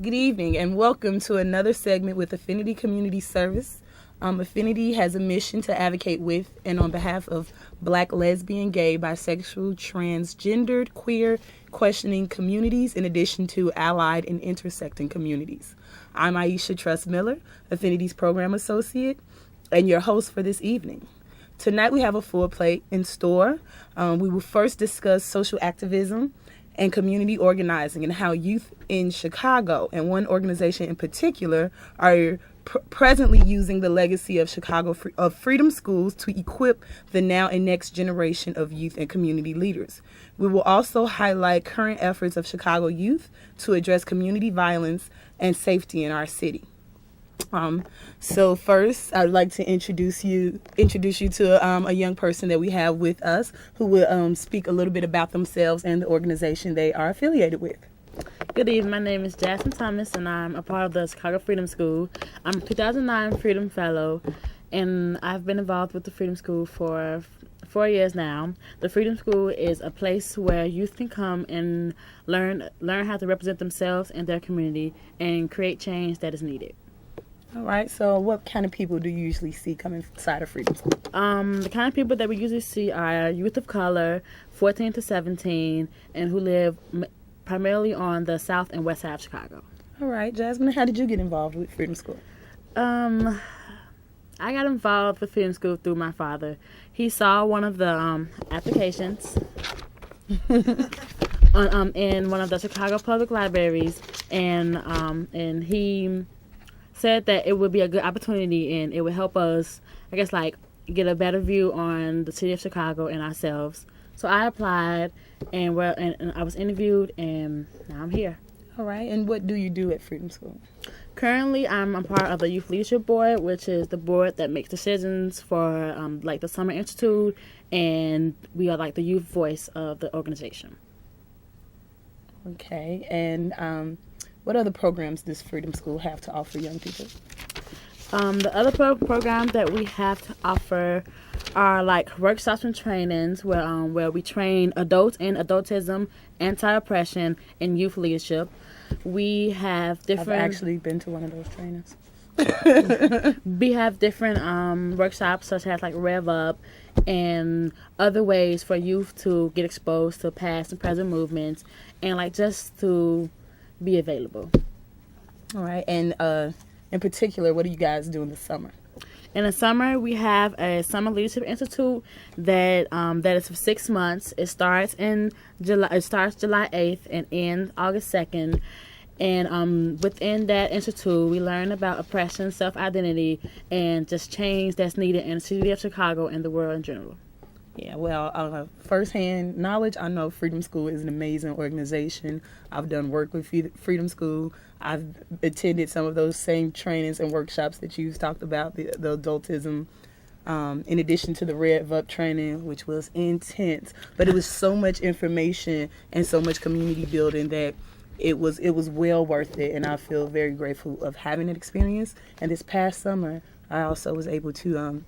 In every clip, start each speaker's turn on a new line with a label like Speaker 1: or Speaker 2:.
Speaker 1: Good evening and welcome to another segment with Affinity Community Service. Affinity has a mission to advocate with and on behalf of Black, lesbian, gay, bisexual, transgendered, queer, questioning communities in addition to allied and intersecting communities. I'm Aisha Truss-Miller, Affinity's Program Associate, and your host for this evening. Tonight we have a full plate in store. We will first discuss social activism and community organizing and how youth in Chicago and one organization in particular are presently using the legacy of Chicago of Freedom Schools to equip the now and next generation of youth and community leaders. We will also highlight current efforts of Chicago youth to address community violence and safety in our city. So first, I'd like to introduce you to a young person that we have with us who will speak a little bit about themselves and the organization they are affiliated with.
Speaker 2: Good evening. My name is Jasmine Thomas, and I'm a part of the Chicago Freedom School. I'm a 2009 Freedom Fellow, and I've been involved with the Freedom School for 4 years now. The Freedom School is a place where youth can come and learn how to represent themselves and their community and create change that is needed.
Speaker 1: All right, so what kind of people do you usually see coming inside of Freedom School?
Speaker 2: The kind of people that we usually see are youth of color, 14 to 17, and who live primarily on the south and west side of Chicago.
Speaker 1: All right, Jasmine, how did you get involved with Freedom School?
Speaker 2: I got involved with Freedom School through my father. He saw one of the applications in one of the Chicago public libraries, and he said that it would be a good opportunity and it would help us, I guess, like get a better view on the city of Chicago and ourselves. So I applied and I was interviewed and now I'm here.
Speaker 1: All right, and what do you do at Freedom School?
Speaker 2: Currently, I'm a part of the Youth Leadership Board, which is the board that makes decisions for like the Summer Institute, and we are like the youth voice of the organization.
Speaker 1: Okay, and what other programs does Freedom School have to offer young people?
Speaker 2: The other programs that we have to offer are like workshops and trainings where we train adults in adultism, anti-oppression, and youth leadership. We have different.
Speaker 1: I've actually been to one of those trainings.
Speaker 2: We have different workshops such as like Rev Up and other ways for youth to get exposed to past and present movements and like just to be available.
Speaker 1: All right, and in particular, what do you guys do in the summer?
Speaker 2: In the summer, we have a Summer Leadership Institute that is for 6 months. It starts in July. It starts July 8th and ends August 2nd. And within that institute, we learn about oppression, self-identity, and just change that's needed in the city of Chicago and the world in general.
Speaker 1: Yeah, well, firsthand knowledge, I know Freedom School is an amazing organization. I've done work with Freedom School. I've attended some of those same trainings and workshops that you've talked about, the adultism, in addition to the Rev Up training, which was intense. But it was so much information and so much community building that it was well worth it, and I feel very grateful of having that experience. And this past summer, I also was able to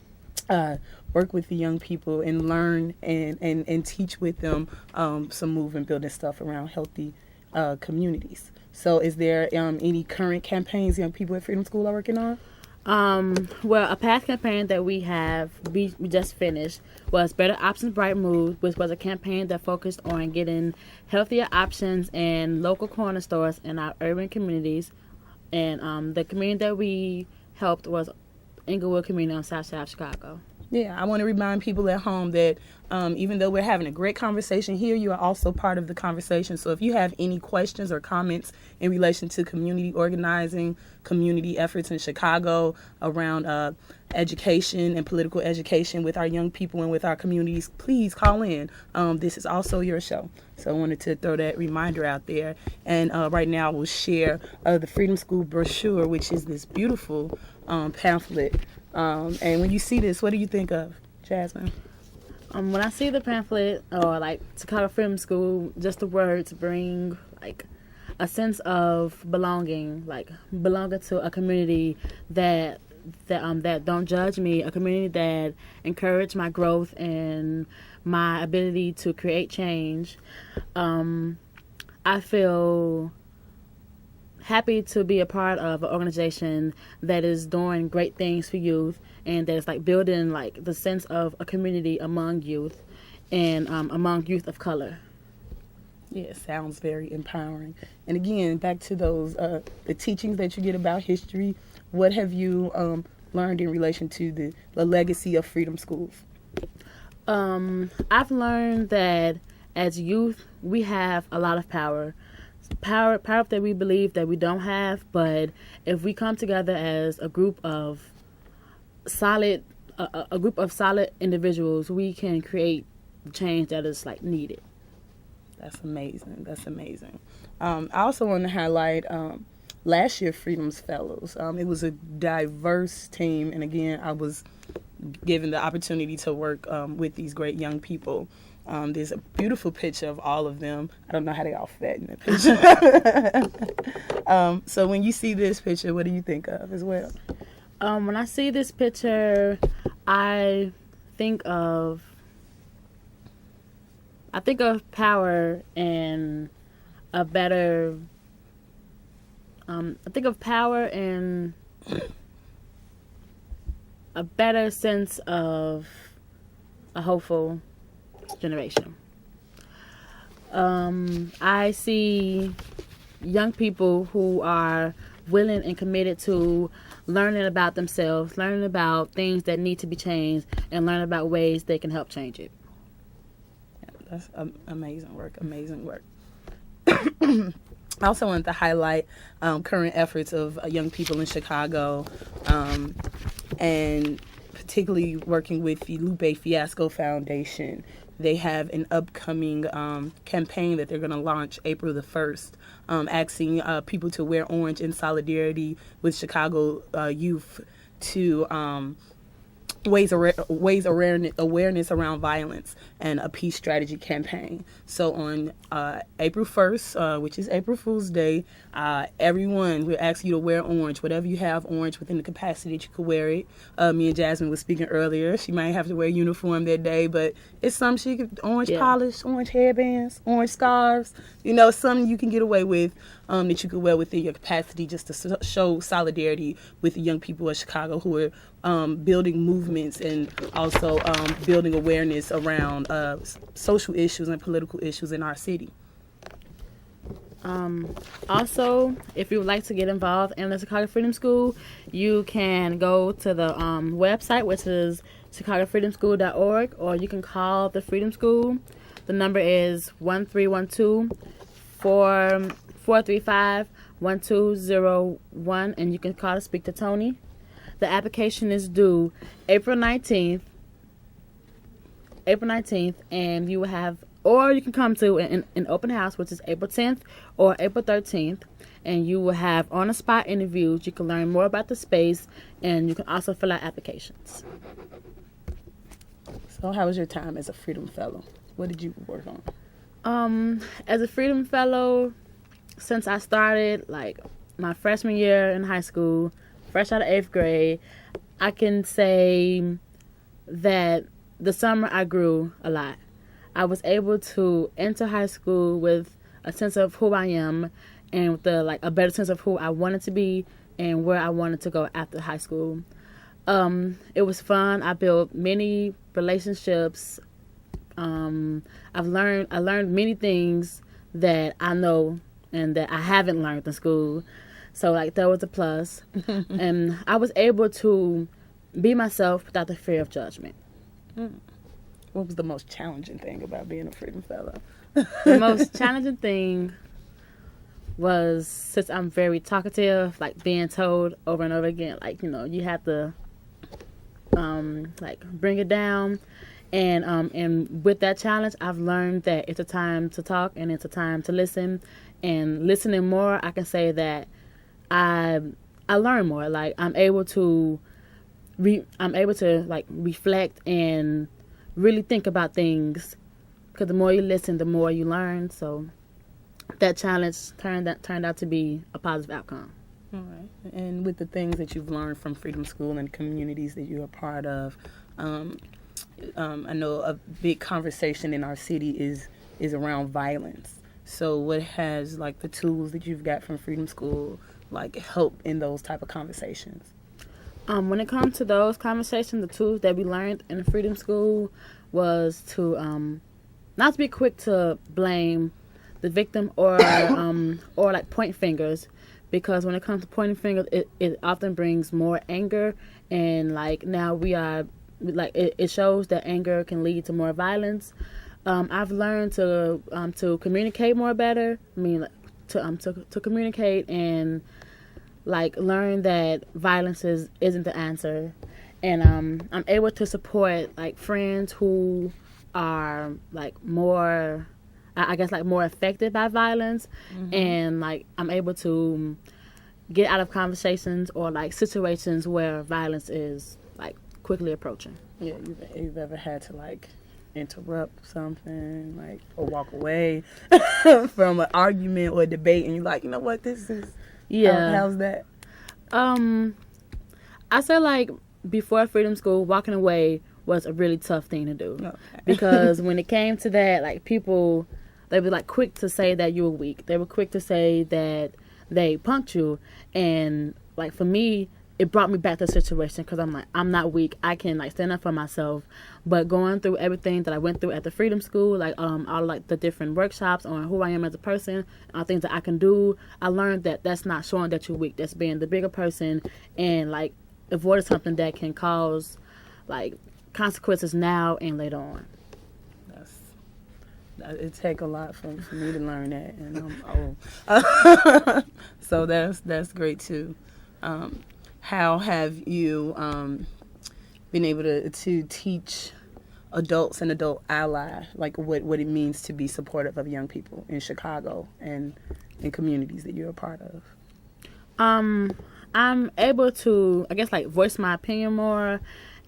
Speaker 1: work with the young people and learn and teach with them some movement building stuff around healthy communities. So is there any current campaigns young people at Freedom School are working on?
Speaker 2: Well, a past campaign that we just finished was Better Options, Bright Mood, which was a campaign that focused on getting healthier options in local corner stores in our urban communities. And the community that we helped was Inglewood community on South Side of Chicago.
Speaker 1: Yeah, I want to remind people at home that even though we're having a great conversation here, you are also part of the conversation. So if you have any questions or comments in relation to community organizing, community efforts in Chicago around education and political education with our young people and with our communities, please call in. This is also your show. So I wanted to throw that reminder out there. And right now we'll share the Freedom School brochure, which is this beautiful pamphlet. And when you see this, what do you think of, Jasmine?
Speaker 2: When I see the pamphlet or like Chicago Freedom School, just the words bring like a sense of belonging, like belonging to a community that don't judge me, a community that encourage my growth and my ability to create change. I feel happy to be a part of an organization that is doing great things for youth and that is like building like the sense of a community among youth and among youth of color.
Speaker 1: Yeah, it sounds very empowering. And again, back to those the teachings that you get about history. What have you learned in relation to the legacy of Freedom Schools?
Speaker 2: I've learned that as youth, we have a lot of power that we believe that we don't have. But if we come together as a group of solid individuals, we can create change that is like needed.
Speaker 1: That's amazing. That's amazing. I also want to highlight last year Freedom's Fellows. It was a diverse team, and again, I was given the opportunity to work with these great young people. There's a beautiful picture of all of them. I don't know how they all fit in the picture. So when you see this picture, what do you think of as well?
Speaker 2: When I see this picture, I think of power and a better. I think of power and a better sense of a hopeful generation. I see young people who are willing and committed to learning about themselves, learning about things that need to be changed, and learning about ways they can help change it.
Speaker 1: That's amazing work. Amazing work. I also wanted to highlight current efforts of young people in Chicago, and particularly working with the Lupe Fiasco Foundation. They have an upcoming campaign that they're going to launch April the 1st, asking people to wear orange in solidarity with Chicago youth to raise awareness around violence and a peace strategy campaign. So on April 1st, which is April Fool's Day, everyone, we ask you to wear orange, whatever you have orange within the capacity that you could wear it. Me and Jasmine was speaking earlier. She might have to wear a uniform that day, but it's something she could, orange polish, orange headbands, orange scarves, something you can get away with that you could wear within your capacity just to show solidarity with the young people of Chicago who are building movements and also building awareness around social issues and political issues in our city.
Speaker 2: Also, if you would like to get involved in the Chicago Freedom School, you can go to the website, which is chicagofreedomschool.org, or you can call the Freedom School. The number is 1312-435-1201, and you can call to speak to Tony. The application is due April 19th, and you will have, or you can come to an open house, which is April 10th or April 13th, and you will have on-the-spot interviews. You can learn more about the space, and you can also fill out applications.
Speaker 1: So how was your time as a Freedom Fellow? What did you work on?
Speaker 2: As a Freedom Fellow, since I started, like, my freshman year in high school, fresh out of 8th grade, I can say that the summer I grew a lot. I was able to enter high school with a sense of who I am and with a better sense of who I wanted to be and where I wanted to go after high school. It was fun. I built many relationships. I learned many things that I know and that I haven't learned in school. So that was a plus. And I was able to be myself without the fear of judgment.
Speaker 1: What was the most challenging thing about being a Freedom Fellow?
Speaker 2: The most challenging thing was, since I'm very talkative, being told over and over again, you have to bring it down. And with that challenge, I've learned that it's a time to talk and it's a time to listen. And listening more, I can say that I learn more. I'm able to reflect and really think about things, because the more you listen, the more you learn. So that challenge turned out to be a positive outcome.
Speaker 1: All right. And with the things that you've learned from Freedom School and communities that you're a part of, I know a big conversation in our city is around violence. So what has like the tools that you've got from Freedom School like help in those type of conversations?
Speaker 2: When it comes to those conversations, the tools that we learned in the Freedom School was to not to be quick to blame the victim or like point fingers, because when it comes to pointing fingers, it often brings more anger, and like now we are like it shows that anger can lead to more violence. I've learned to communicate more better. I mean, like, to communicate and like learn that violence isn't the answer, and I'm able to support like friends who are like more, I guess, like more affected by violence, and like I'm able to get out of conversations or like situations where violence is like quickly approaching.
Speaker 1: Yeah, you've ever had to like interrupt something like or walk away from an argument or a debate, and you're like, you know what, this is how's that?
Speaker 2: I say like before Freedom School, walking away was a really tough thing to do, because when it came to that, like people, they were like quick to say that you were weak. They were quick to say that they punked you, and like for me, it brought me back to the situation, because I'm like, I'm not weak. I can like stand up for myself. But going through everything that I went through at the Freedom School, like all like the different workshops on who I am as a person, things that I can do, I learned that that's not showing that you're weak. That's being the bigger person and like avoiding something that can cause like consequences now and later on.
Speaker 1: It take a lot for me to learn that, and I'm old. So that's great too. How have you been able to teach adults and adult ally like what it means to be supportive of young people in Chicago and in communities that you're a part of?
Speaker 2: I'm able to, I guess, like voice my opinion more,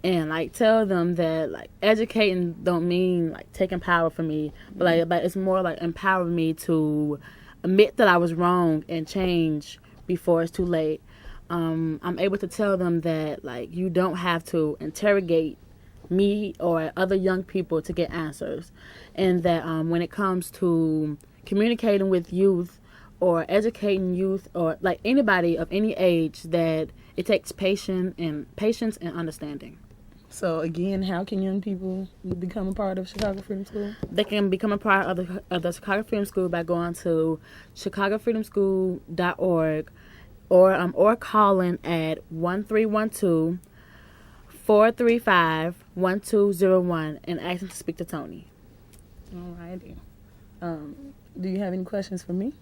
Speaker 2: and like tell them that like educating don't mean like taking power from me, but it's more like empowering me to admit that I was wrong and change before it's too late. I'm able to tell them that like you don't have to interrogate me or other young people to get answers, and that when it comes to communicating with youth or educating youth or like anybody of any age, that it takes patience and understanding.
Speaker 1: So again, how can young people become a part of Chicago Freedom School?
Speaker 2: They can become a part of the Chicago Freedom School by going to chicagofreedomschool.org or calling at 1312-435-1201 and asking to speak to Tony.
Speaker 1: Alrighty. Do you have any questions for me?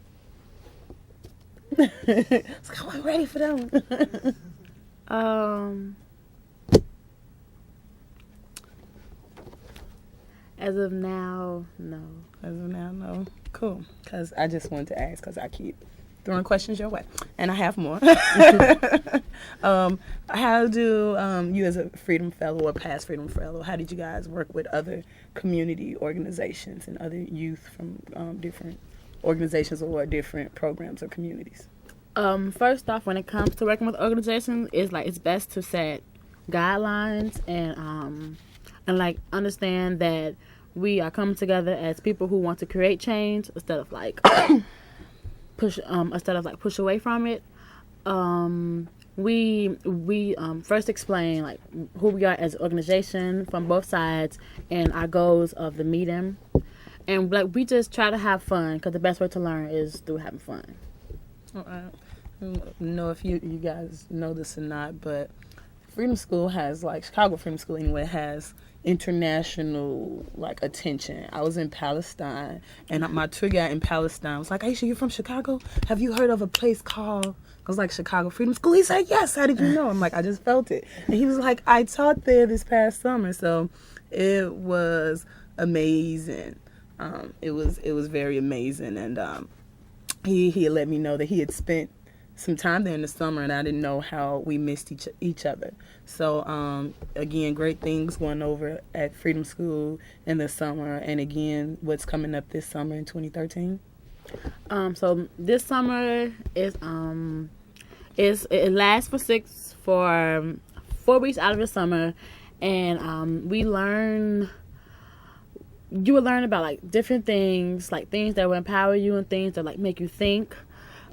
Speaker 1: I'm ready for them.
Speaker 2: As of now, no.
Speaker 1: No. Cool. Because I just wanted to ask, because I keep throwing questions your way, and I have more. How do you, as a Freedom Fellow or past Freedom Fellow, how did you guys work with other community organizations and other youth from different organizations or different programs or communities?
Speaker 2: First off, when it comes to working with organizations, it's best to set guidelines and like understand that we are coming together as people who want to create change instead of like push away from it. We first explain like who we are as an organization from both sides and our goals of the meeting, and like we just try to have fun, because the best way to learn is through having fun.
Speaker 1: I don't know if you guys know this or not, but Freedom School has, like, Chicago Freedom School anyway, has international like attention. I was in Palestine, and my tour guide in Palestine was like, Aisha, you're from Chicago? Have you heard of a place called, I was like, Chicago Freedom School? He said, yes. How did you know? I'm like, I just felt it. And he was like, I taught there this past summer. So it was amazing. It was very amazing. And he had let me know that he had spent some time there in the summer, and I didn't know how we missed each other. So again, great things going over at Freedom School in the summer, and again, what's coming up this summer in 2013?
Speaker 2: So this summer it lasts for 4 weeks out of the summer, and we learn you will learn about like different things, like things that will empower you and things that like make you think.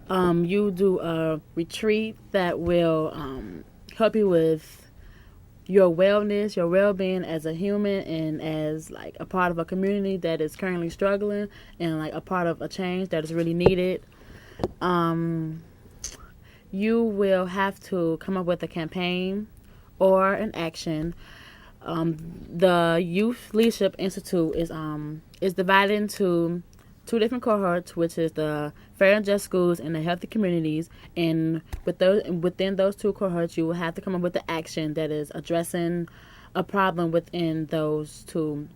Speaker 2: You do a retreat that will help you with your wellness, your well-being as a human and as like a part of a community that is currently struggling and like a part of a change that is really needed. You will have to come up with a campaign or an action. The Youth Leadership Institute is divided into two different cohorts, which is the fair and just schools and the healthy communities. And within those two cohorts, you will have to come up with the action that is addressing a problem within those two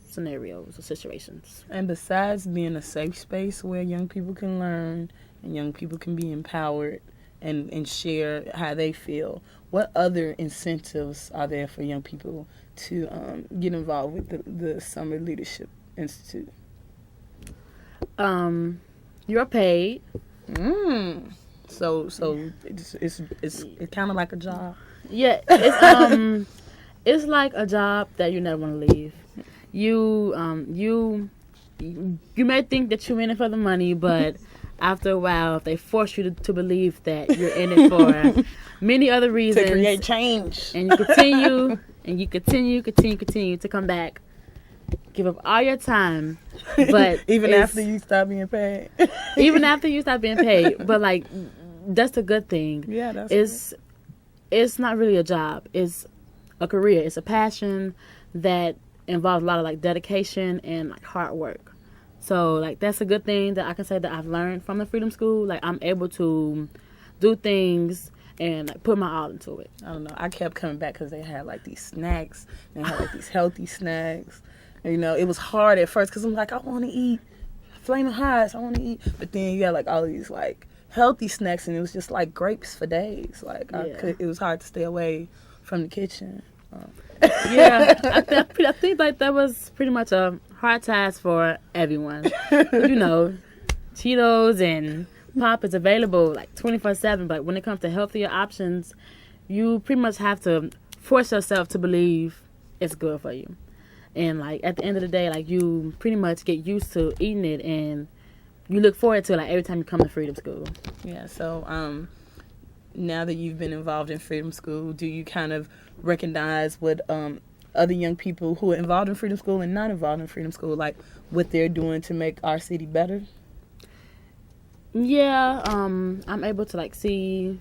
Speaker 2: scenarios or situations.
Speaker 1: And besides being a safe space where young people can learn and young people can be empowered and share how they feel, what other incentives are there for young people to get involved with the Summer Leadership Institute?
Speaker 2: You're paid.
Speaker 1: So it's kind of like a job.
Speaker 2: Yeah, it's like a job that you never want to leave. You may think that you're in it for the money, but after a while, if they force you to believe that you're in it for many other reasons,
Speaker 1: to create change,
Speaker 2: and you continue to come back, give up all your time, but
Speaker 1: even after you stop being paid,
Speaker 2: but like that's a good thing.
Speaker 1: Yeah, that's
Speaker 2: it's not really a job. It's a career. It's a passion that involves a lot of like dedication and like hard work. So like that's a good thing that I can say that I've learned from the Freedom School. Like I'm able to do things and like put my all into it.
Speaker 1: I don't know. I kept coming back because they had like these snacks. They had like these healthy snacks. And, you know, it was hard at first because I'm like, I want to eat Flaming Hots. I want to eat. But then you got like all these like healthy snacks, and it was just like grapes for days. Like it was hard to stay away from the kitchen.
Speaker 2: Yeah, I think like that was pretty much a hard task for everyone. You know, Cheetos and pop is available like 24/7, but when it comes to healthier options, you pretty much have to force yourself to believe it's good for you. And like at the end of the day, like you pretty much get used to eating it, and you look forward to it like every time you come to Freedom School.
Speaker 1: Yeah. So now that you've been involved in Freedom School, do you kind of recognize what other young people who are involved in Freedom School and not involved in Freedom School, like what they're doing to make our city better?
Speaker 2: Yeah, I'm able to like see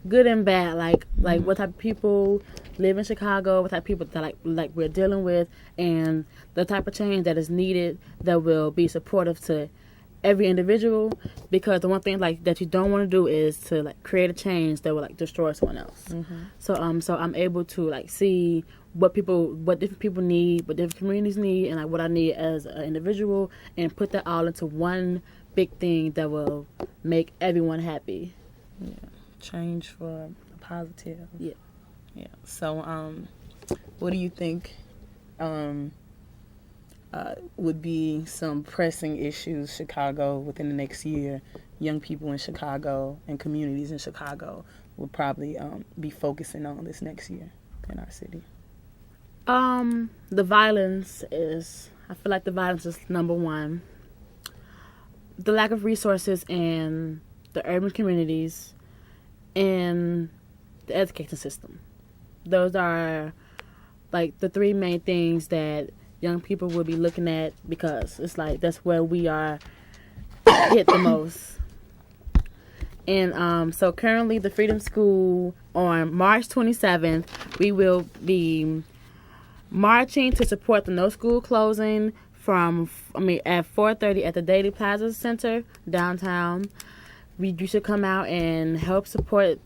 Speaker 2: good and bad, like what type of people live in Chicago, what type of people that like we're dealing with, and the type of change that is needed that will be supportive to every individual. Because the one thing like that you don't want to do is to like create a change that will like destroy someone else. Mm-hmm. So I'm able to like see what different people need, what different communities need, and like what I need as an individual, and put that all into one big thing that will make everyone happy.
Speaker 1: Yeah, change for a positive.
Speaker 2: Yeah.
Speaker 1: So, what do you think would be some pressing issues Chicago within the next year? Young people in Chicago and communities in Chicago will probably be focusing on this next year in our city.
Speaker 2: The violence is. I feel like the violence is number one. The lack of resources in the urban communities and the education system. Those are like the three main things that young people will be looking at, because it's like that's where we are hit the most. And so currently the Freedom School on March 27th, we will be marching to support the no school closing at 4:30 at the Daily Plaza Center downtown. You should come out and help support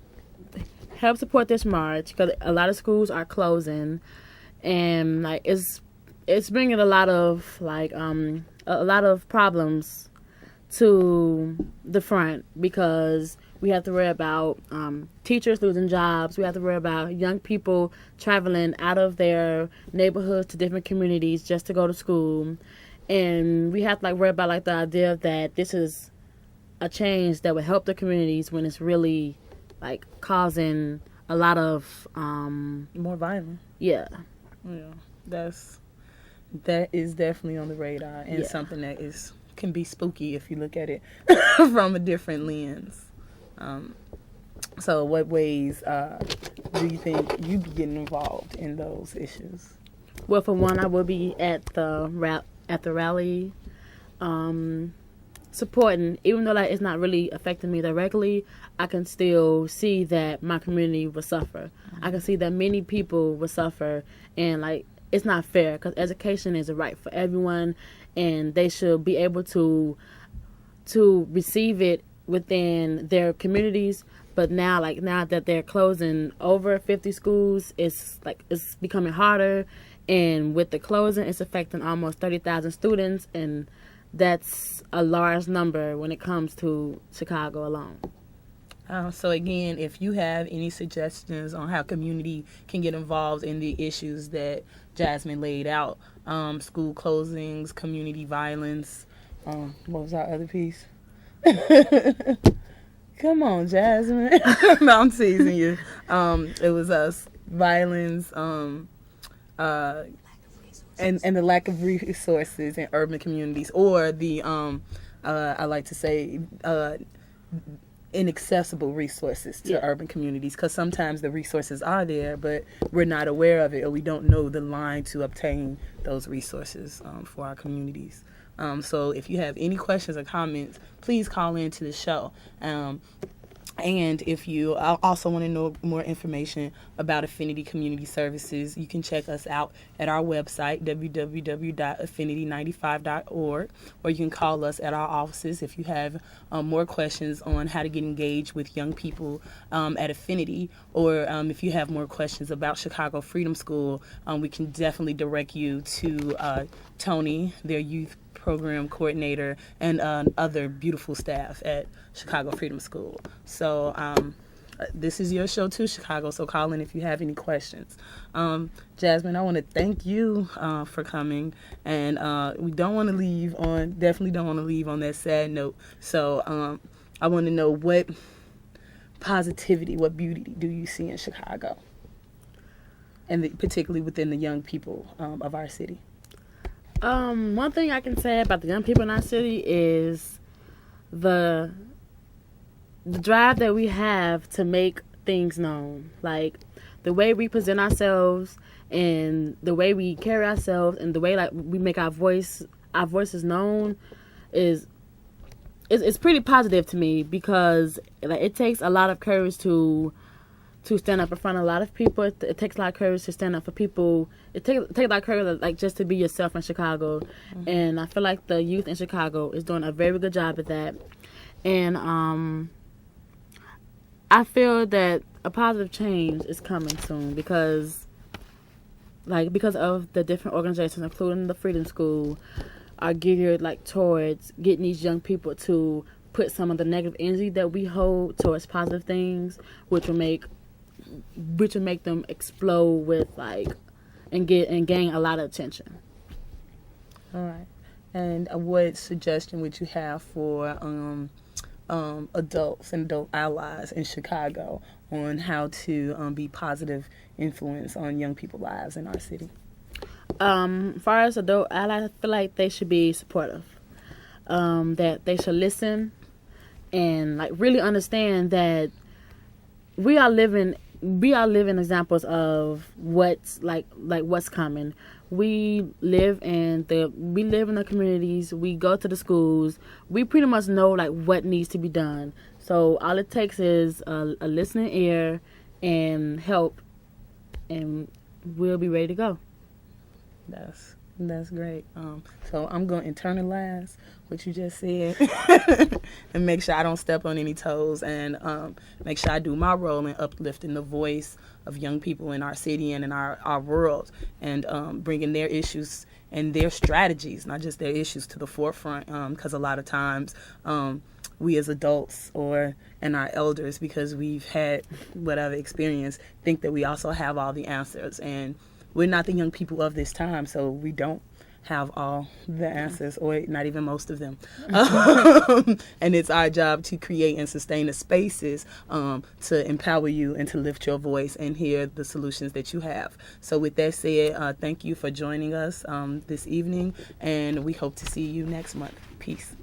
Speaker 2: this march, because a lot of schools are closing, and like it's bringing a lot of problems to the front, because we have to worry about teachers losing jobs. We have to worry about young people traveling out of their neighborhoods to different communities just to go to school. And we have to worry about the idea that this is a change that would help the communities, when it's really causing a lot of
Speaker 1: more violence.
Speaker 2: Yeah.
Speaker 1: Yeah. That is definitely on the radar, and
Speaker 2: Yeah.
Speaker 1: something that can be spooky if you look at it from a different lens. So what ways do you think you be getting involved in those issues?
Speaker 2: Well, for one, I will be at the rally, supporting. Even though like it's not really affecting me directly, I can still see that my community will suffer. I can see that many people will suffer, and like it's not fair because education is a right for everyone, and they should be able to receive it within their communities. But now that they're closing over 50 schools, it's becoming harder, and with the closing, it's affecting almost 30,000 students, and that's a large number when it comes to Chicago alone.
Speaker 1: So again, if you have any suggestions on how community can get involved in the issues that Jasmine laid out, school closings, community violence, what was our other piece? Come on, Jasmine. No, I'm teasing you. It was us, violence, and the lack of resources in urban communities, or the I like to say inaccessible resources to urban communities, because sometimes the resources are there, but we're not aware of it, or we don't know the line to obtain those resources for our communities. So if you have any questions or comments, please call into the show. And if you also want to know more information about Affinity Community Services, you can check us out at our website, www.affinity95.org, or you can call us at our offices if you have more questions on how to get engaged with young people at Affinity, or if you have more questions about Chicago Freedom School, we can definitely direct you to Tony, their youth program coordinator, and other beautiful staff at Chicago Freedom School. So this is your show too, Chicago, so call in if you have any questions. Jasmine, I want to thank you for coming, and we definitely don't want to leave on that sad note. So I want to know, what positivity, what beauty do you see in Chicago, and particularly within the young people of our city?
Speaker 2: One thing I can say about the young people in our city is the drive that we have to make things known. Like the way we present ourselves, and the way we carry ourselves, and the way like we make our voices known is pretty positive to me, because like it takes a lot of courage to stand up in front of a lot of people. It takes a lot of courage to stand up for people. It takes a lot of courage, like, just to be yourself in Chicago. Mm-hmm. And I feel like the youth in Chicago is doing a very good job at that. And I feel that a positive change is coming soon, because of the different organizations, including the Freedom School, are geared like towards getting these young people to put some of the negative energy that we hold towards positive things, which will make them explode with and gain a lot of attention.
Speaker 1: All right. And what suggestion would you have for adults and adult allies in Chicago on how to be positive influence on young people's lives in our city?
Speaker 2: As far as adult allies, I feel like they should be supportive. That they should listen and really understand that we are living examples of what's what's coming. We live in the communities. We go to the schools. We pretty much know what needs to be done. So all it takes is a listening ear and help, and we'll be ready to go.
Speaker 1: That's great. So I'm going to internalize what you just said and make sure I don't step on any toes, and make sure I do my role in uplifting the voice of young people in our city and in our world, and bringing their issues and their strategies, not just their issues, to the forefront, because a lot of times we as adults and our elders, because we've had whatever experience, think that we also have all the answers, and we're not the young people of this time, so we don't have all the answers, or not even most of them. And it's our job to create and sustain the spaces to empower you and to lift your voice and hear the solutions that you have. So with that said, thank you for joining us this evening, and we hope to see you next month. Peace.